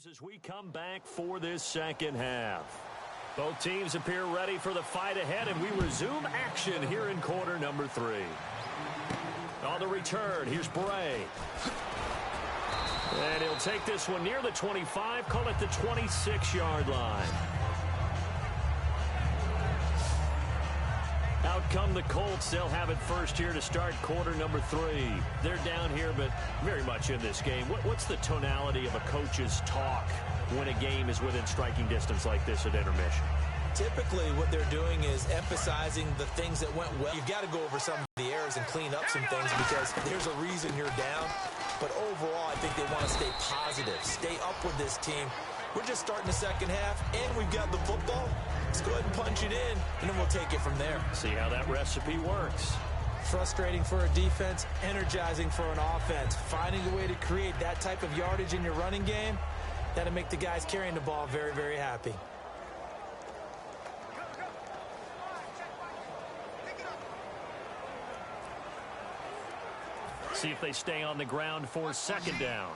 As we come back for this second half. Both teams appear ready for the fight ahead, and we resume action here in quarter number 3. On the return, here's Bray. And he'll take this one near the 25, call it the 26-yard line. Out come the Colts. They'll have it first here to start quarter number 3. They're down here, but very much in this game. What's the tonality of a coach's talk when a game is within striking distance like this at intermission? Typically, what they're doing is emphasizing the things that went well. You've got to go over some of the errors and clean up some things because there's a reason you're down. But overall, I think they want to stay positive, stay up with this team. We're just starting the second half, and we've got the football. Let's go ahead and punch it in, and then we'll take it from there. See how that recipe works. Frustrating for a defense, energizing for an offense. Finding a way to create that type of yardage in your running game, that'll make the guys carrying the ball very, very happy. See if they stay on the ground for second down.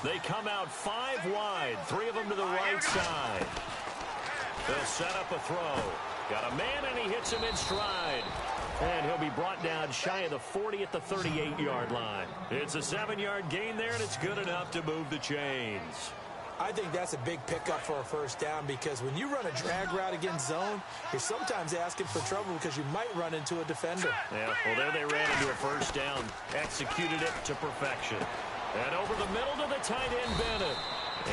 They come out 5 wide, 3 of them to the right side. They'll set up a throw. Got a man, and he hits him in stride. And he'll be brought down shy of the 40 at the 38-yard line. It's a 7-yard gain there, and it's good enough to move the chains. I think that's a big pickup for a first down because when you run a drag route against zone, you're sometimes asking for trouble because you might run into a defender. Yeah, well, there they ran into a first down. Executed it to perfection. And over the middle to the tight end, Bennett.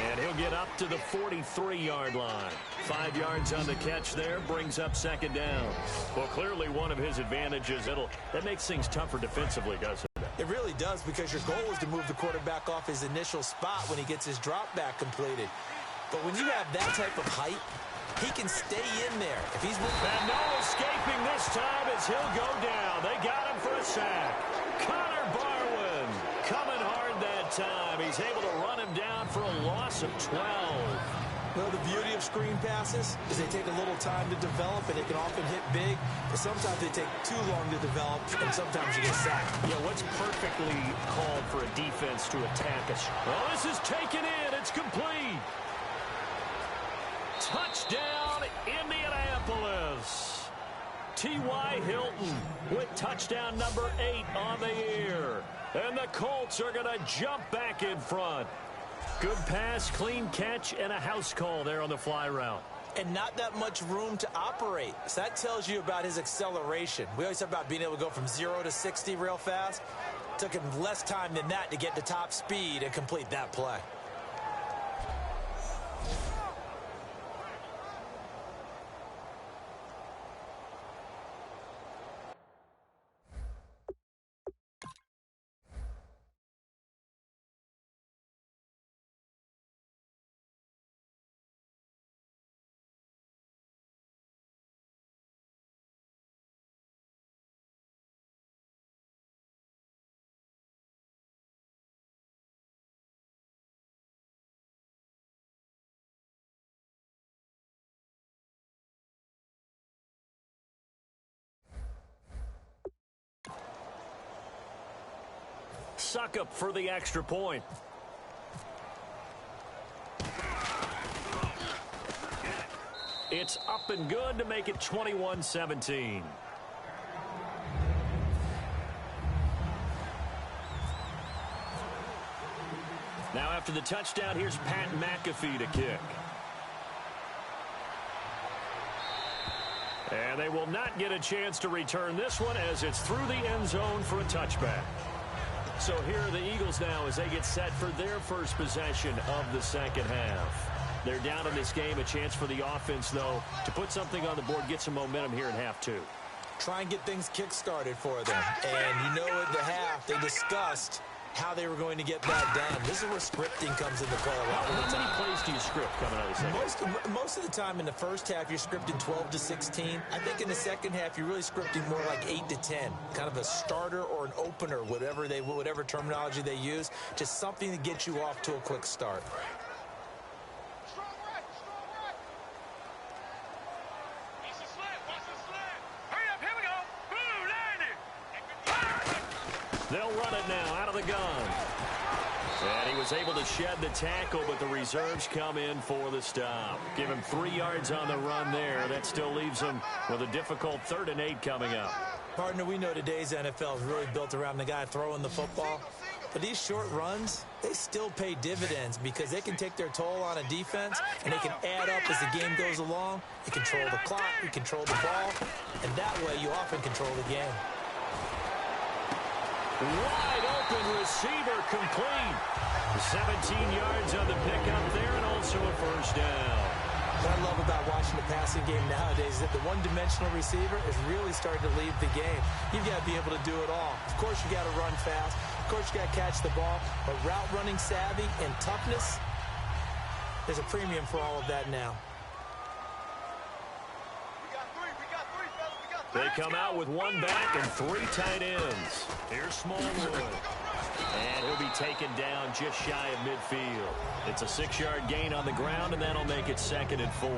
And he'll get up to the 43-yard line. 5 yards on the catch there, brings up second down. Well, clearly one of his advantages, that makes things tougher defensively, doesn't it? It really does because your goal is to move the quarterback off his initial spot when he gets his drop back completed. But when you have that type of height, he can stay in there. If he's and no escaping this time as he'll go down. They got him for a sack. Connor Barwin coming hard that time. He's able to run him down for a loss of 12. Well, the beauty of screen passes is they take a little time to develop, and they can often hit big, but sometimes they take too long to develop, and sometimes you get sacked. Yeah, what's perfectly called for a defense to attack us? Well, this is taken in. It's complete. Touchdown, Indianapolis. T.Y. Hilton with touchdown number 8 on the year. And the Colts are going to jump back in front. Good pass, clean catch, and a house call there on the fly route. And not that much room to operate. So that tells you about his acceleration. We always talk about being able to go from 0 to 60 real fast. It took him less time than that to get to top speed and complete that play. Suck up for the extra point. It's up and good to make it 21-17. Now after the touchdown, here's Pat McAfee to kick. And they will not get a chance to return this one as it's through the end zone for a touchback. So here are the Eagles now as they get set for their first possession of the second half. They're down in this game. A chance for the offense, though, to put something on the board, get some momentum here in half 2. Try and get things kick-started for them. And you know at the half they discussed how they were going to get that done. This is where scripting comes into play a lot of the time. How many plays do you script coming out of the second? Most of the time in the first half, you're scripting 12 to 16. I think in the second half, you're really scripting more like 8 to 10. Kind of a starter or an opener, whatever terminology they use. Just something to get you off to a quick start. They'll run it now out of the gun. And he was able to shed the tackle, but the reserves come in for the stop. Give him 3 yards on the run there. That still leaves him with a difficult 3rd and 8 coming up. Partner, we know today's NFL is really built around the guy throwing the football. But these short runs, they still pay dividends because they can take their toll on a defense, and they can add up as the game goes along. You control the clock, you control the ball, and that way you often control the game. Wide open receiver complete. 17 yards on the pickup there, and also a first down. What I love about watching the passing game nowadays is that the one-dimensional receiver is really starting to lead the game. You've got to be able to do it all. Of course, you got to run fast. Of course, you got to catch the ball. But route running savvy and toughness, there's a premium for all of that now. They come out with 1 back and 3 tight ends. Here's Smallwood. And he'll be taken down just shy of midfield. It's a 6-yard gain on the ground, and that'll make it 2nd and 4.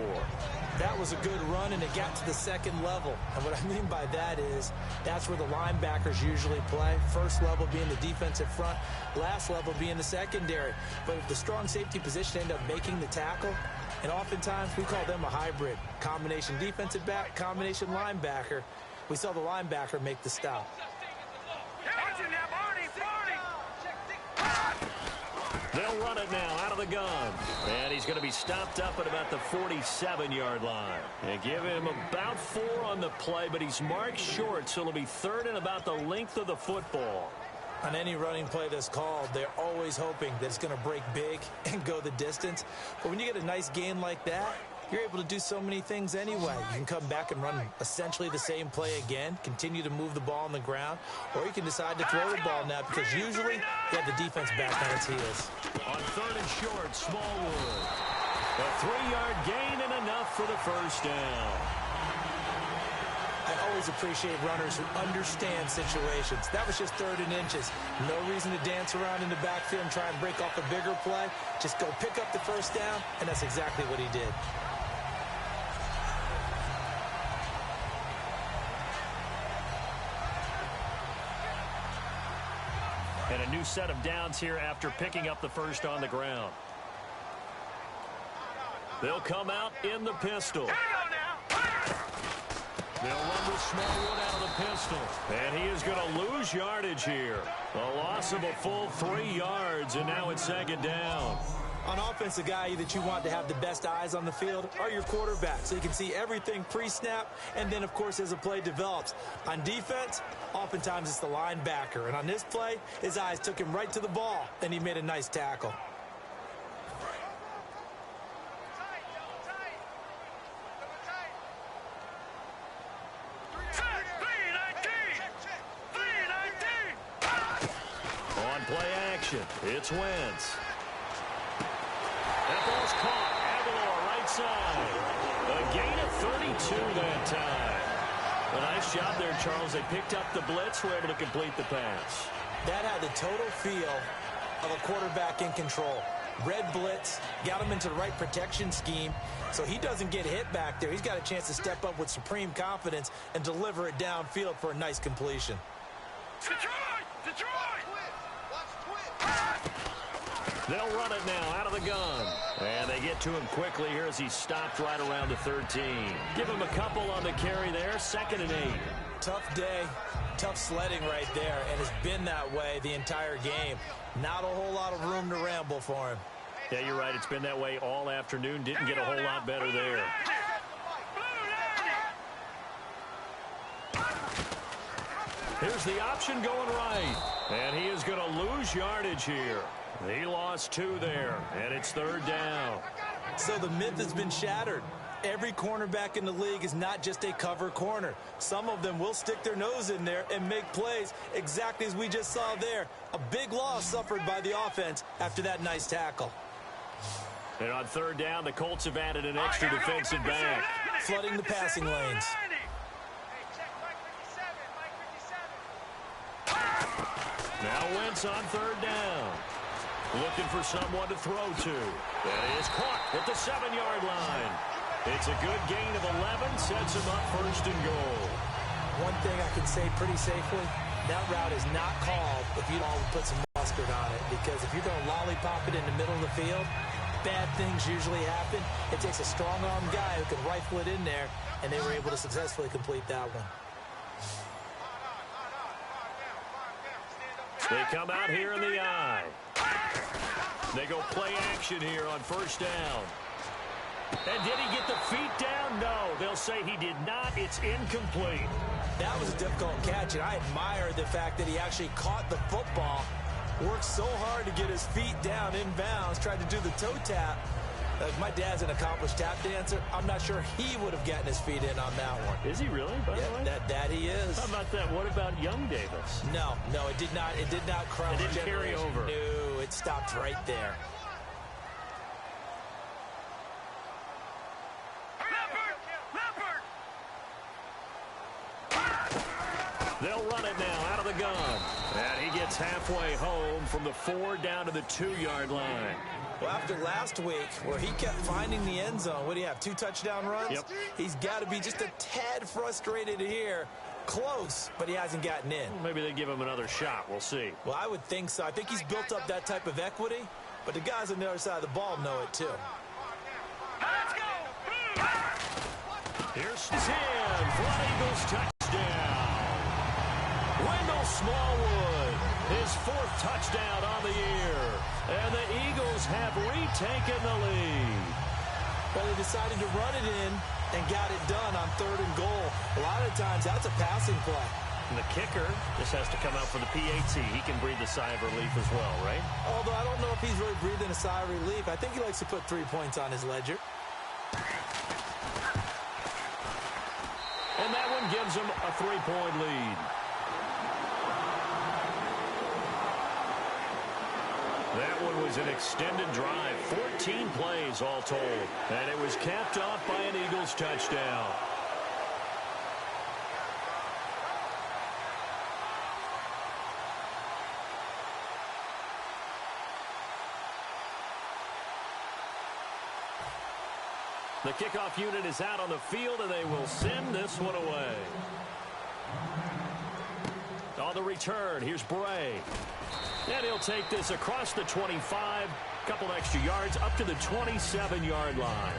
That was a good run, and it got to the 2nd level. And what I mean by that is that's where the linebackers usually play. First level being the defensive front, last level being the secondary. But if the strong safety position end up making the tackle, and oftentimes we call them a hybrid, combination defensive back, combination linebacker, we saw the linebacker make the stop. They'll run it now out of the gun. And he's going to be stopped up at about the 47-yard line. And give him about 4 on the play, but he's marked short, so it'll be 3rd and about the length of the football. On any running play that's called, they're always hoping that it's going to break big and go the distance. But when you get a nice gain like that, you're able to do so many things anyway. You can come back and run essentially the same play again, continue to move the ball on the ground, or you can decide to throw the ball now because usually you have the defense back on its heels. On 3rd and short, Smallwood. A 3-yard gain and enough for the first down. I always appreciate runners who understand situations. That was just 3rd and inches. No reason to dance around in the backfield and try and break off a bigger play. Just go pick up the first down, and that's exactly what he did. And a new set of downs here after picking up the first on the ground. They'll come out in the pistol. They'll run with Smallwood out of the pistol. And he is going to lose yardage here. A loss of a full 3 yards, and now it's 2nd down. On offense, the guy that you want to have the best eyes on the field are your quarterbacks, so you can see everything pre-snap, and then, of course, as the play develops. On defense, oftentimes it's the linebacker. And on this play, his eyes took him right to the ball, and he made a nice tackle. It's Wentz. That ball's caught. Aguilar right side. A gain of 32 that time. A nice job there, Charles. They picked up the blitz, were able to complete the pass. That had the total feel of a quarterback in control. Red blitz, got him into the right protection scheme, so he doesn't get hit back there. He's got a chance to step up with supreme confidence and deliver it downfield for a nice completion. Detroit! They'll run it now out of the gun. And they get to him quickly here as he's stopped right around the 13. Give him a couple on the carry there. 2nd and 8. Tough day, tough sledding right there, and it's been that way the entire game. Not a whole lot of room to ramble for him. Yeah, you're right. It's been that way all afternoon. Didn't get a whole lot better there. Here's the option going right. And he is going to lose yardage here. He lost 2 there, and it's 3rd down. So the myth has been shattered. Every cornerback in the league is not just a cover corner. Some of them will stick their nose in there and make plays exactly as we just saw there. A big loss suffered by the offense after that nice tackle. And on 3rd down, the Colts have added an extra defensive back. Flooding the passing lanes. Now Wentz on 3rd down. Looking for someone to throw to. That is caught at the 7-yard line. It's a good gain of 11, sets him up 1st and goal. One thing I can say pretty safely, that route is not called if you don't put some mustard on it, because if you're going to lollipop it in the middle of the field, bad things usually happen. It takes a strong-arm guy who can rifle it in there, and they were able to successfully complete that one. They come out here in the eye. They go play action here on first down. And did he get the feet down? No. They'll say he did not. It's incomplete. That was a difficult catch, and I admire the fact that he actually caught the football, worked so hard to get his feet down inbounds, tried to do the toe tap. My dad's an accomplished tap dancer. I'm not sure he would have gotten his feet in on that one. Is he really, by the way? That he is. How about that? What about young Davis? No, it did not. It did not cross. It didn't carry over. No, it stopped right there. They'll run it now out of the gun. And he gets halfway home from the 4 down to the 2-yard line. Well, after last week, where he kept finding the end zone, what do you have, 2 touchdown runs? Yep. He's got to be just a tad frustrated here. Close, but he hasn't gotten in. Maybe they give him another shot. We'll see. Well, I would think so. I think he's built up that type of equity, but the guys on the other side of the ball know it too. Let's go! Here's his hand. Fly Eagles touchdown. Wendell Smallwood, his 4th touchdown on the year. And the Eagles have retaken the lead. Well, they decided to run it in and got it done on 3rd and goal. A lot of times, that's a passing play. And the kicker just has to come out for the PAT. He can breathe a sigh of relief as well, right? Although I don't know if he's really breathing a sigh of relief. I think he likes to put 3 points on his ledger. And that one gives him a 3-point lead. That one was an extended drive, 14 plays all told, and it was capped off by an Eagles touchdown. The kickoff unit is out on the field, and they will send this one away. On the return, here's Bray. And he'll take this across the 25, couple extra yards, up to the 27-yard line.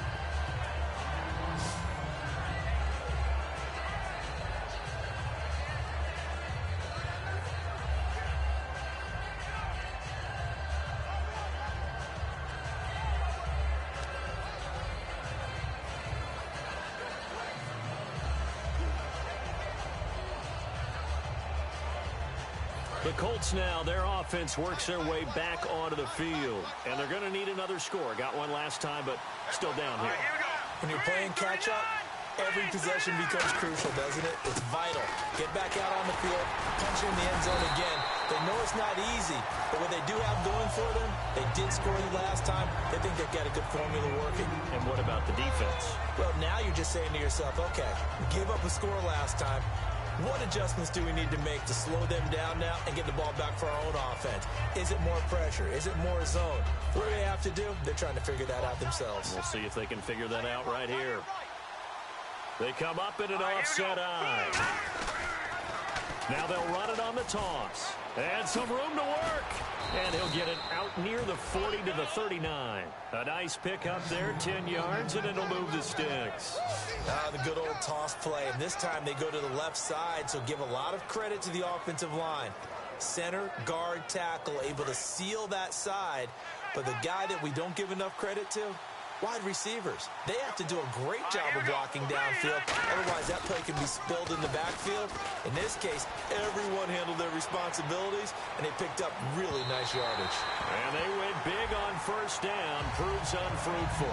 The Colts now, their offense works their way back onto the field. And they're going to need another score. Got one last time, but still down here. When you're playing catch-up, every possession becomes crucial, doesn't it? It's vital. Get back out on the field, punch in the end zone again. They know it's not easy, but what they do have going for them, they did score the last time. They think they've got a good formula working. And what about the defense? Well, now you're just saying to yourself, okay, give up a score last time. What adjustments do we need to make to slow them down now and get the ball back for our own offense? Is it more pressure? Is it more zone? What do they have to do? They're trying to figure that out themselves. We'll see if they can figure that out right here. They come up in an offset eye. Now they'll run it on the toss. And some room to work. And he'll get it out near the 40 to the 39. A nice pick up there, 10 yards, and it'll move the sticks. The good old toss play. And this time they go to the left side, so give a lot of credit to the offensive line. Center, guard, tackle, able to seal that side. But the guy that we don't give enough credit to, wide receivers. They have to do a great job of blocking downfield. Otherwise, that play can be spilled in the backfield. In this case, everyone handled their responsibilities, and they picked up really nice yardage. And they went big on first down. Proves unfruitful.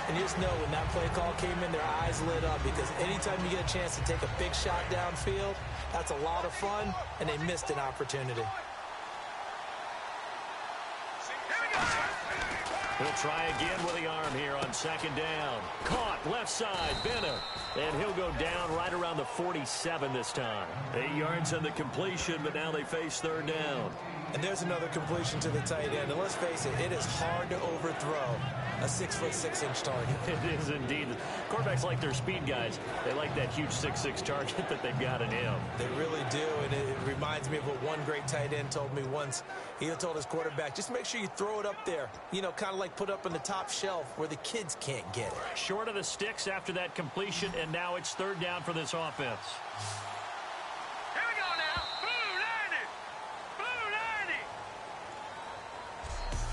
And you just know when that play call came in, their eyes lit up, because anytime you get a chance to take a big shot downfield, that's a lot of fun, and they missed an opportunity. He'll try again with the arm here on second down. Caught left side, Bennett. And he'll go down right around the 47 this time. 8 yards on the completion, but now they face third down. And there's another completion to the tight end. And let's face it, it is hard to overthrow a 6'6" target. It is indeed. Quarterbacks like their speed guys. They like that huge 6'6" target that they've got in him. They really do, and it reminds me of what one great tight end told me once. He told his quarterback, just make sure you throw it up there. You know, kind of like put up on the top shelf where the kids can't get it. Short of the sticks after that completion, and now it's third down for this offense. Here we go now. Blue 90. Blue 90.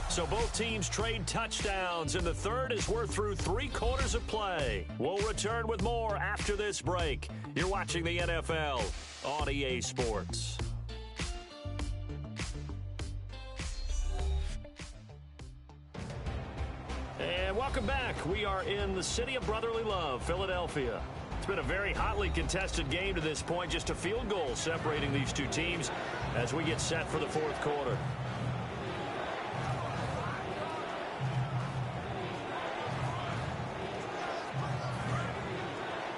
So both teams trade touchdowns in the third as we're through 3 quarters of play. We'll return with more after this break. You're watching the NFL on EA Sports. And welcome back. We are in the city of brotherly love, Philadelphia. It's been a very hotly contested game to this point. Just a field goal separating these two teams as we get set for the fourth quarter.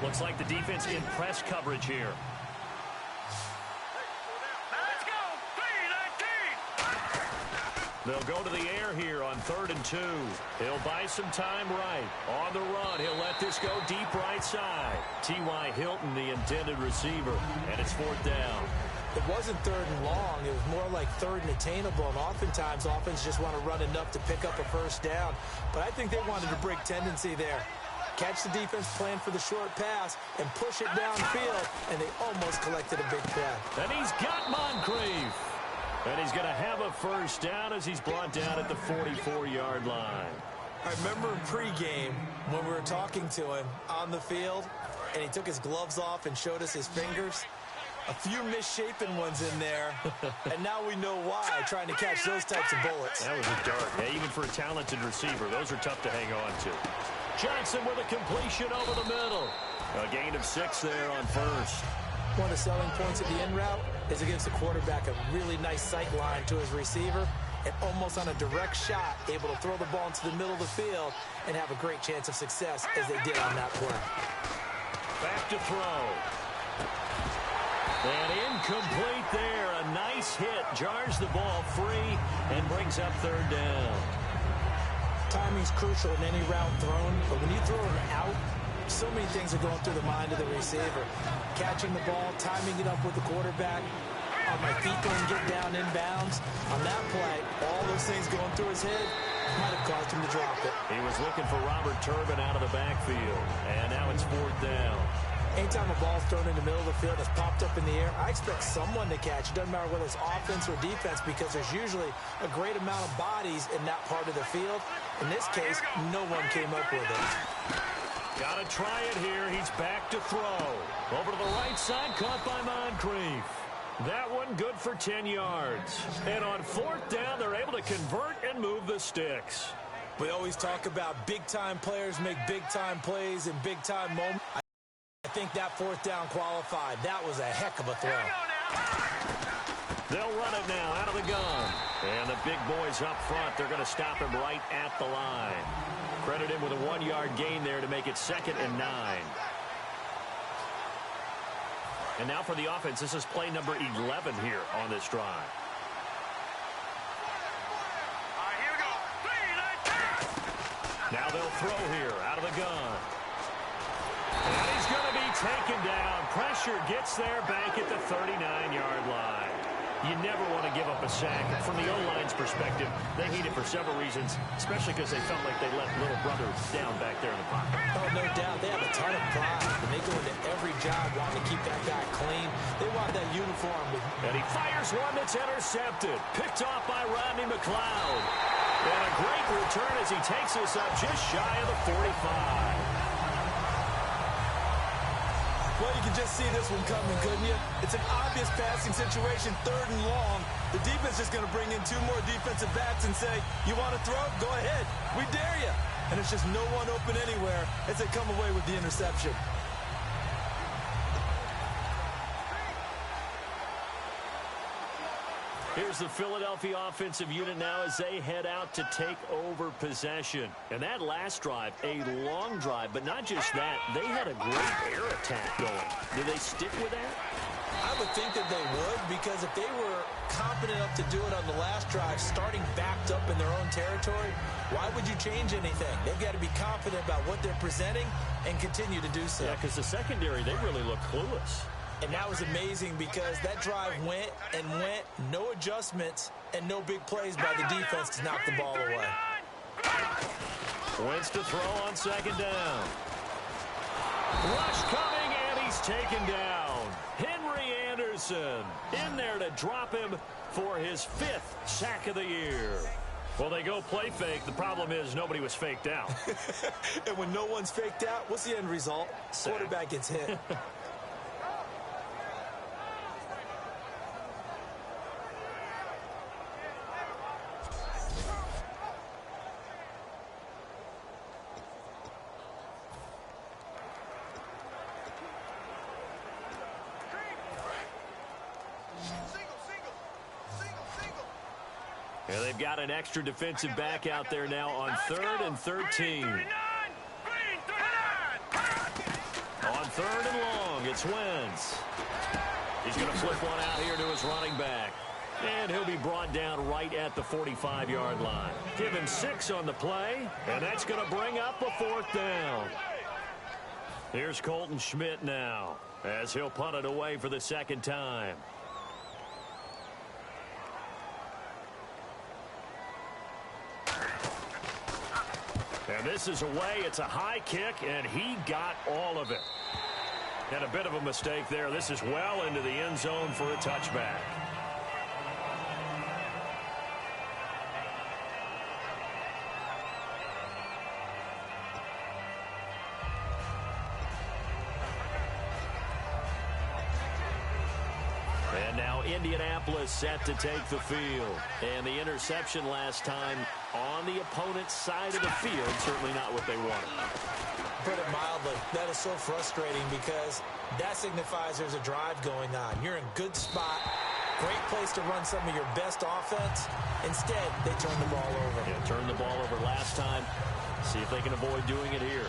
Looks like the defense in press coverage here. Let's go. They'll go to the air here on 3rd and 2. He'll buy some time right. On the run, he'll let this go deep right side. T.Y. Hilton, the intended receiver, and it's 4th down. It wasn't 3rd and long. It was more like 3rd and attainable, and oftentimes offense just want to run enough to pick up a first down. But I think they wanted to break tendency there. Catch the defense plan for the short pass and push it downfield, and they almost collected a big play. And he's got Moncrief. And he's going to have a first down as he's brought down at the 44-yard line. I remember in pregame when we were talking to him on the field, and he took his gloves off and showed us his fingers. A few misshapen ones in there, and now we know why, trying to catch those types of bullets. That was a dart. Yeah, even for a talented receiver, those are tough to hang on to. Johnson with a completion over the middle. A gain of 6 there on first. One of the selling points of the in route is it gives the quarterback a really nice sight line to his receiver and almost on a direct shot able to throw the ball into the middle of the field and have a great chance of success as they did on that play. Back to throw. And incomplete there. A nice hit. Jars the ball free and brings up 3rd down. Timing's crucial in any route thrown, but when you throw it out, so many things are going through the mind of the receiver. Catching the ball, timing it up with the quarterback. On my feet going get down inbounds. On that play, all those things going through his head might have caused him to drop it. He was looking for Robert Turbin out of the backfield, and now it's 4th down. Anytime a ball's thrown in the middle of the field that's popped up in the air, I expect someone to catch. It doesn't matter whether it's offense or defense because there's usually a great amount of bodies in that part of the field. In this case, no one came up with it. Got to try it here. He's back to throw. Over to the right side, caught by Moncrief. That one good for 10 yards. And on 4th down, they're able to convert and move the sticks. We always talk about big-time players make big-time plays in big-time moments. I think that 4th down qualified. That was a heck of a throw. They'll run it now out of the gun. And the big boys up front, they're going to stop him right at the line. Credit him with a 1-yard gain there to make it 2nd and 9. And now for the offense, this is play number 11 here on this drive. All right, here we go. Now they'll throw here out of the gun. And he's going to be taken down. Pressure gets there back at the 39-yard line. You never want to give up a sack. From the O-line's perspective, they hate it for several reasons, especially because they felt like they let little brother down back there in the pocket. Oh, no doubt. They have a ton of pride. And they go into every job wanting to keep that guy clean. They want that uniform. And he fires one that's intercepted. Picked off by Rodney McLeod. And a great return as he takes us up just shy of the 45. Well, you can just see this one coming, couldn't you? It's an obvious passing situation, 3rd and long. The defense is going to bring in 2 more defensive backs and say, you want to throw? Go ahead. We dare you. And it's just no one open anywhere as they come away with the interception. Here's the Philadelphia offensive unit now as they head out to take over possession. And that last drive, a long drive, but not just that, they had a great air attack going. Do they stick with that? I would think that they would, because if they were confident enough to do it on the last drive, starting backed up in their own territory, why would you change anything? They've got to be confident about what they're presenting and continue to do so. Yeah, because the secondary, they really look clueless. And that was amazing because that drive went and went, no adjustments, and no big plays by the defense to knock the ball away. Wentz to throw on second down. Rush coming, and he's taken down. Henry Anderson in there to drop him for his 5th sack of the year. Well, they go play fake. The problem is nobody was faked out. And when no one's faked out, what's the end result? Quarterback gets hit. Yeah, they've got an extra defensive back out there now on 3rd and 13. On 3rd and long, it's Wentz. He's going to flip one out here to his running back. And he'll be brought down right at the 45-yard line. Give him 6 on the play, and that's going to bring up a 4th down. Here's Colton Schmidt now, as he'll punt it away for the 2nd time. And this is away. It's a high kick, and he got all of it. And a bit of a mistake there. This is well into the end zone for a touchback. And now Indianapolis set to take the field. And the interception last time on the opponent's side of the field, certainly not what they wanted. Put it mildly, that is so frustrating because that signifies there's a drive going on. You're in good spot, great place to run some of your best offense. Instead, they turn the ball over. Yeah, turned the ball over last time. See if they can avoid doing it here.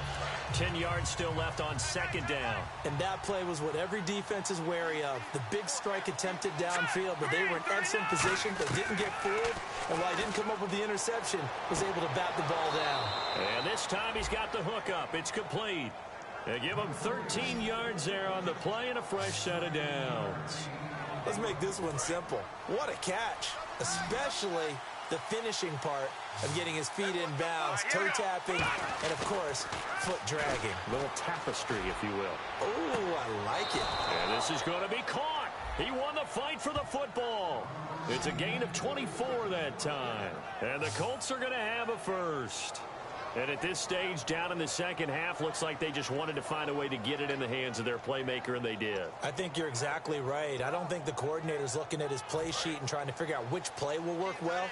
10 yards still left on 2nd down. And that play was what every defense is wary of. The big strike attempted downfield, but they were in excellent position. They didn't get fooled, and while he didn't come up with the interception, was able to bat the ball down. And this time he's got the hook up. It's complete. They give him 13 yards there on the play and a fresh set of downs. Let's make this one simple. What a catch, especially the finishing part of getting his feet in bounds, toe tapping, and of course, foot dragging. A little tapestry, if you will. Oh, I like it. And this is going to be caught. He won the fight for the football. It's a gain of 24 that time. And the Colts are going to have a first. And at this stage, down in the second half, looks like they just wanted to find a way to get it in the hands of their playmaker, and they did. I think you're exactly right. I don't think the coordinator's looking at his play sheet and trying to figure out which play will work well.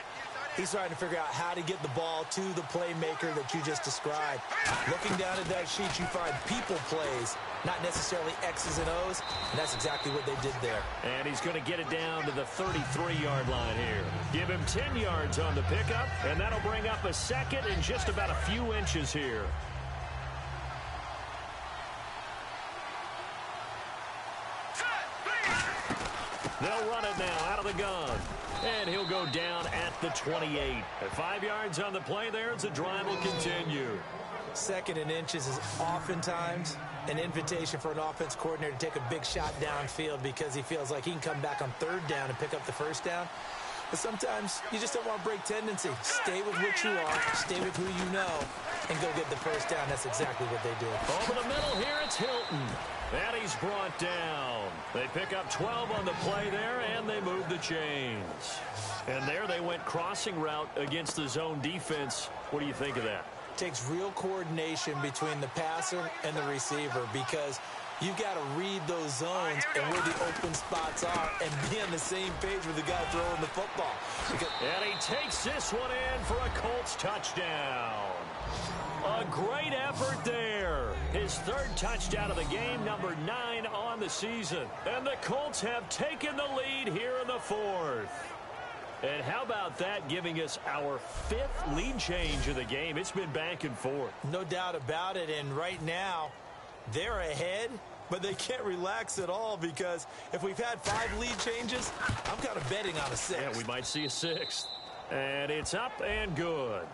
He's trying to figure out how to get the ball to the playmaker that you just described. Looking down at that sheet, you find people plays, not necessarily X's and O's, and that's exactly what they did there. And he's going to get it down to the 33-yard line here. Give him 10 yards on the pickup, and that'll bring up a second and just about a few inches here. They'll run it now out of the gun. And he'll go down at the 28. At 5 yards on the play there, the drive will continue. 2nd and inches is oftentimes an invitation for an offense coordinator to take a big shot downfield because he feels like he can come back on 3rd down and pick up the 1st down. But sometimes you just don't want to break tendency. Stay with what you are, stay with who you know, and go get the 1st down. That's exactly what they did. Over the middle here, it's Hilton. And he's brought down. They pick up 12 on the play there, and they move the chains. And there they went crossing route against the zone defense. What do you think of that? Takes real coordination between the passer and the receiver because you've got to read those zones and where the open spots are and be on the same page with the guy throwing the football. And he takes this one in for a Colts touchdown. A great effort there. His 3rd touchdown of the game, number 9 on the season. And the Colts have taken the lead here in the 4th. And how about that giving us our 5th lead change of the game? It's been back and forth. No doubt about it, and right now, they're ahead, but they can't relax at all because if we've had 5 lead changes, I'm kind of betting on a 6th. Yeah, we might see a 6th. And it's up and good.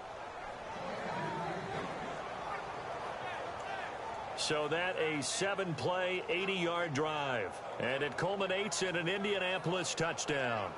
So that a 7-play, 80-yard drive. And it culminates in an Indianapolis touchdown.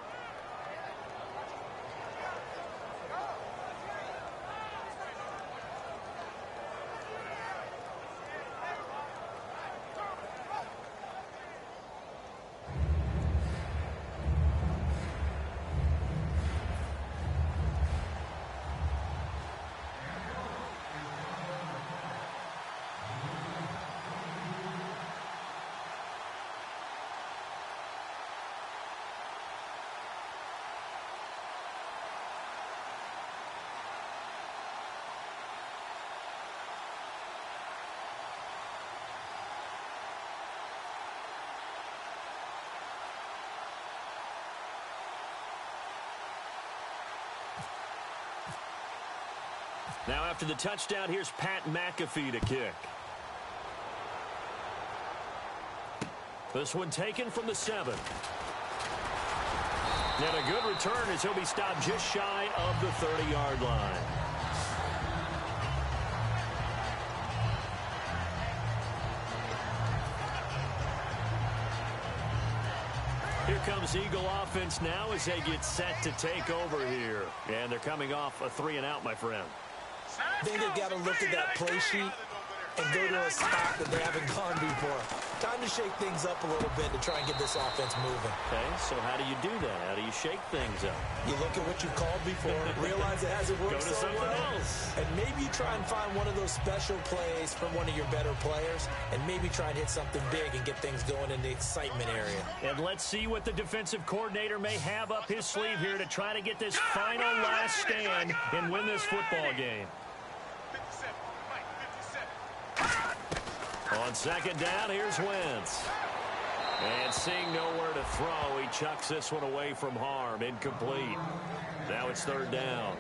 Now after the touchdown, here's Pat McAfee to kick. This one taken from the 7. And a good return as he'll be stopped just shy of the 30-yard line. Here comes Eagle offense now as they get set to take over here. And they're coming off a 3-and-out, my friend. I think they've got to look at that play sheet and go to a spot that they haven't gone before. Time to shake things up a little bit to try and get this offense moving. Okay, so how do you do that? How do you shake things up? You look at what you called before, realize it hasn't worked so well, and maybe you try and find one of those special plays from one of your better players, and maybe try and hit something big and get things going in the excitement area. And let's see what the defensive coordinator may have up his sleeve here to try to get this final last stand and win this football game. On second down, here's Wentz. And seeing nowhere to throw, he chucks this one away from harm. Incomplete. Now it's 3rd down.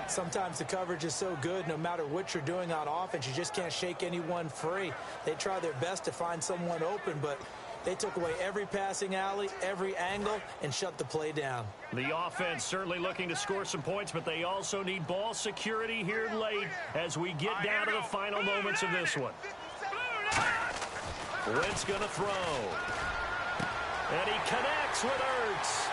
Sometimes the coverage is so good, no matter what you're doing on offense, you just can't shake anyone free. They try their best to find someone open, but they took away every passing alley, every angle, and shut the play down. The offense certainly looking to score some points, but they also need ball security here late as we get down to the final moments of this one. Wentz going to throw. And he connects with Ertz.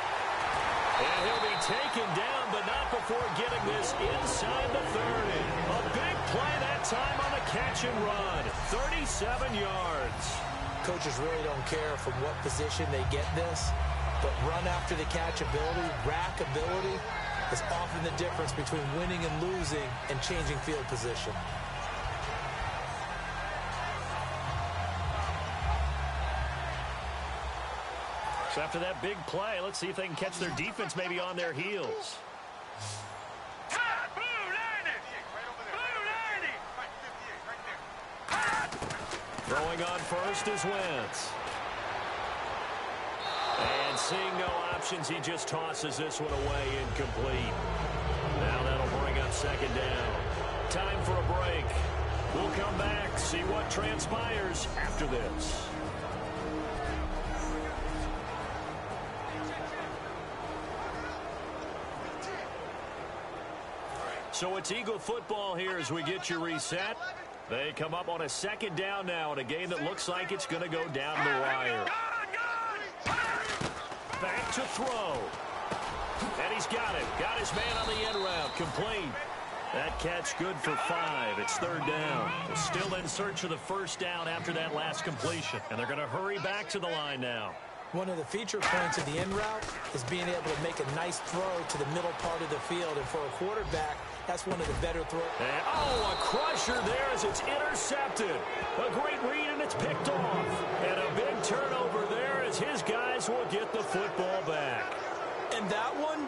And he'll be taken down, but not before getting this inside the 30. A big play that time on a catch and run. 37 yards. Coaches really don't care from what position they get this, but run after the catch ability, rack ability, is often the difference between winning and losing and changing field position. So after that big play, let's see if they can catch their defense maybe on their heels. Throwing on first is Wentz. And seeing no options, he just tosses this one away incomplete. Now that'll bring up second down. Time for a break. We'll come back, see what transpires after this. So it's Eagle football here as we get you reset. They come up on a second down now in a game that looks like it's going to go down the wire. Back to throw. And he's got it. Got his man on the end route. Complete. That catch good for 5. It's 3rd down. Still in search of the first down after that last completion. And they're going to hurry back to the line now. One of the feature points of the end route is being able to make a nice throw to the middle part of the field. And for a quarterback, that's one of the better throws. And, oh, a crusher there as it's intercepted. A great read, and it's picked off. And a big turnover there as his guys will get the football back. And that one,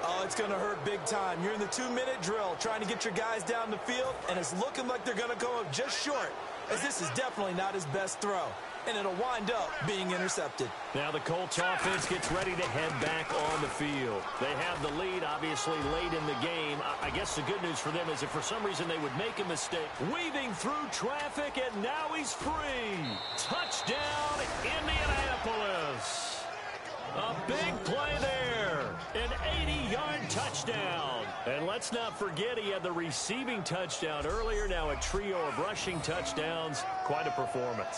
oh, it's going to hurt big time. You're in the 2-minute drill trying to get your guys down the field, and it's looking like they're going to go up just short, as this is definitely not his best throw. and it'll wind up being intercepted. Now the Colts offense gets ready to head back on the field. They have the lead, obviously, late in the game. I guess the good news for them is if for some reason they would make a mistake, weaving through traffic, and now he's free. Touchdown, Indianapolis. A big play there. An 80-yard touchdown. And let's not forget he had the receiving touchdown earlier. Now a trio of rushing touchdowns. Quite a performance.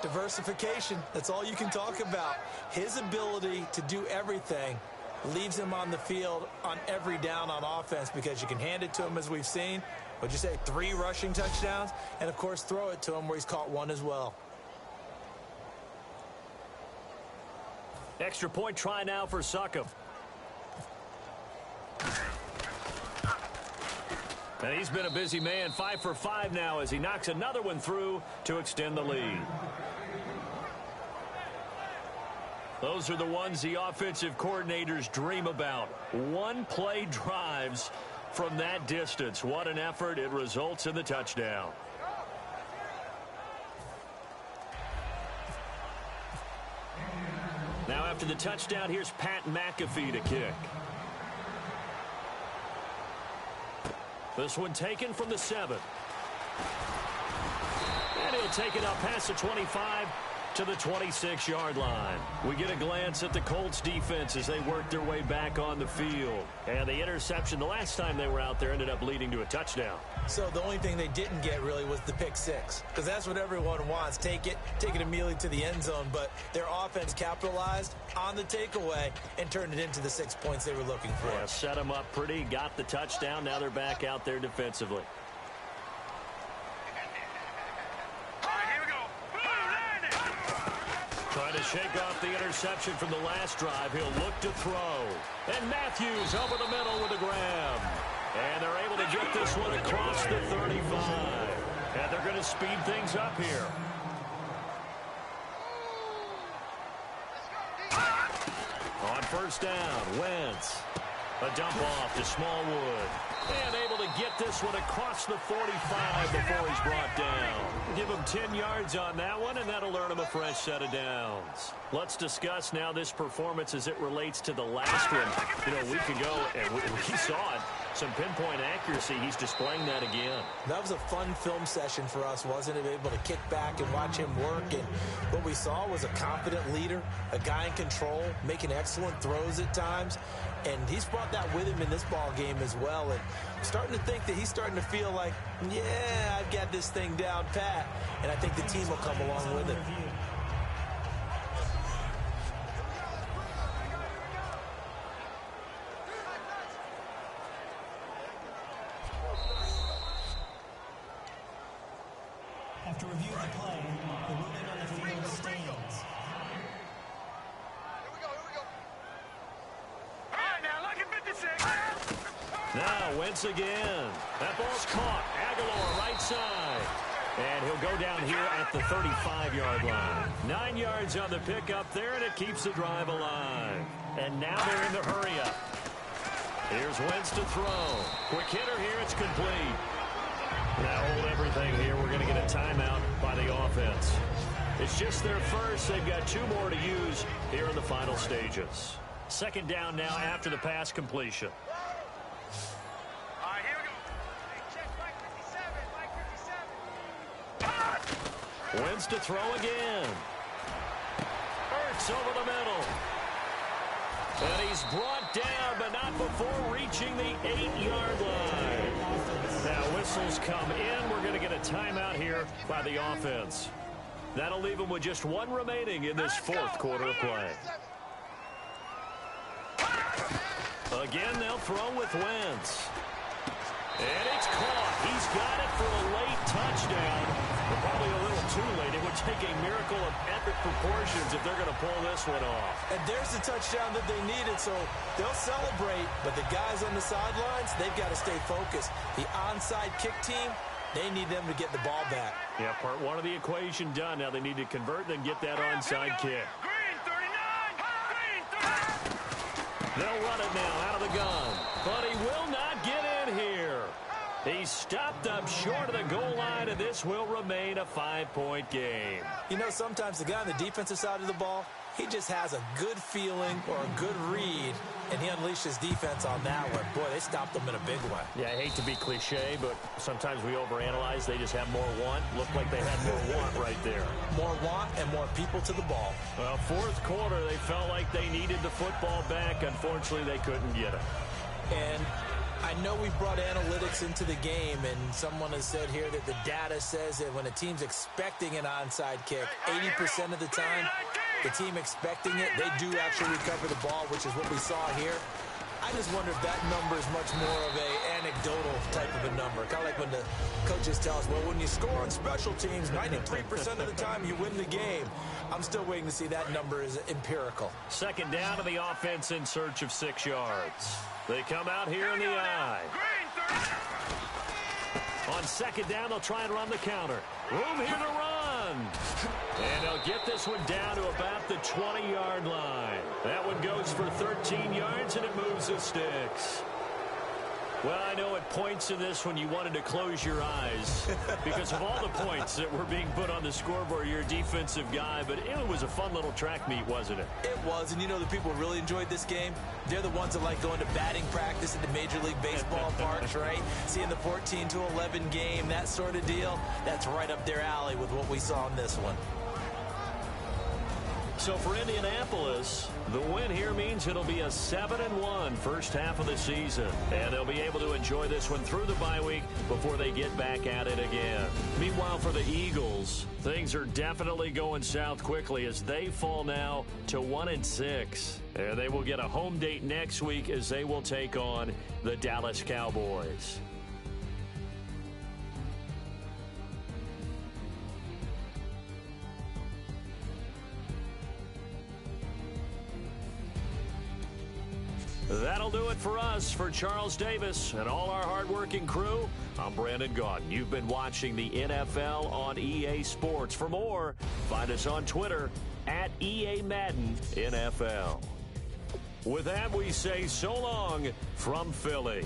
Diversification, that's all you can talk about. His ability to do everything leaves him on the field on every down on offense because you can hand it to him as we've seen. What'd you say, 3 rushing touchdowns? And, of course, throw it to him where he's caught 1 as well. Extra point try now for Succop. And he's been a busy man, 5 for 5 now as he knocks another one through to extend the lead. Those are the ones the offensive coordinators dream about. One-play drives from that distance. What an effort. It results in the touchdown. Now after the touchdown, here's Pat McAfee to kick. This one taken from the 7. And he'll take it up past the 25 to the 26-yard line. We get a glance at the Colts defense as they work their way back on the field. And the interception the last time they were out there ended up leading to a touchdown. So the only thing they didn't get really was the pick 6, because that's what everyone wants. Take it immediately to the end zone, but their offense capitalized on the takeaway and turned it into the 6 points they were looking for. Yeah, set them up pretty, got the touchdown. Now they're back out there defensively. Trying to shake off the interception from the last drive. He'll look to throw. And Matthews over the middle with a grab. And they're able to get this one across the 35. And they're going to speed things up here. On first down, Wentz. A dump off to Smallwood. And able to get this one across the 45 before he's brought down. Give him 10 yards on that one, and that'll earn him a fresh set of downs. Let's discuss now this performance as it relates to the last one. You know, a week ago, and we saw it. Some pinpoint accuracy. He's displaying that again. That was a fun film session for us, wasn't it? Able to kick back and watch him work. And what we saw was a confident leader, a guy in control, making excellent throws at times. And he's brought that with him in this ball game as well. And I'm starting to think that he's starting to feel like, yeah, I've got this thing down pat. And I think the team will come along with it. After review of the play, the ruling on the field stands. Here we go. All right, now, look at 56. Now, Wentz again. That ball's caught. Aguilar, right side. And he'll go down here at the 35-yard line. 9 yards on the pickup there, and it keeps the drive alive. And now they're in the hurry-up. Here's Wentz to throw. Quick hitter here. It's complete. Now hold everything here. We're going to get a timeout by the offense. It's just their first. They've got 2 more to use here in the final stages. Second down now after the pass completion. All right, here we go. Hey, check Mike 57. Wentz to throw again. Ertz over the middle. And he's brought down, but not before reaching the 8-yard line. Now whistles come in. We're going to get a timeout here by the offense. That'll leave them with just 1 remaining in this 4th quarter of play. Again, they'll throw with Wentz. And it's caught. He's got it for a late touchdown. But probably a little too late. It would take a miracle of epic proportions if they're going to pull this one off. And there's the touchdown that they needed, so they'll celebrate. But the guys on the sidelines, they've got to stay focused. The onside kick team, they need them to get the ball back. Yeah, part 1 of the equation done. Now they need to convert and get that onside kick. Green 39. Green 39. They'll run it now out of the gun. But he will not get in here. He's stopped up short of the goal line, and this will remain a 5-point game. You know, sometimes the guy on the defensive side of the ball, he just has a good feeling or a good read, and he unleashed his defense on that one. Boy, they stopped him in a big way. Yeah, I hate to be cliche, but sometimes we overanalyze. They just have more want. Looked like they had more want right there. More want and more people to the ball. Well, fourth quarter, they felt like they needed the football back. Unfortunately, they couldn't get it. And I know we brought analytics into the game, and someone has said here that the data says that when a team's expecting an onside kick, 80% of the time, the team expecting it, they do actually recover the ball, which is what we saw here. I just wonder if that number is much more of a anecdotal type of a number. Kind of like when the coaches tell us, well, when you score on special teams, 93% of the time you win the game. I'm still waiting to see that number is empirical. Second down to the offense in search of 6 yards. They come out here in the I. On second down, they'll try and run the counter. Room here to run. And they'll get this one down to about the 20-yard line. That one goes for 13 yards, and it moves the sticks. Well, I know at points in this when you wanted to close your eyes because of all the points that were being put on the scoreboard. You're a defensive guy, but it was a fun little track meet, wasn't it? It was, and you know the people who really enjoyed this game? They're the ones that like going to batting practice at the Major League Baseball parks, right? Seeing the 14-11 game, that sort of deal, that's right up their alley with what we saw in this one. So for Indianapolis, the win here means it'll be a 7-1 first half of the season. And they'll be able to enjoy this one through the bye week before they get back at it again. Meanwhile, for the Eagles, things are definitely going south quickly as they fall now to 1-6. And they will get a home date next week as they will take on the Dallas Cowboys. That'll do it for us. For Charles Davis and all our hardworking crew, I'm Brandon Gaudin. You've been watching the NFL on EA Sports. For more, find us on Twitter at EA Madden NFL. With that, we say so long from Philly.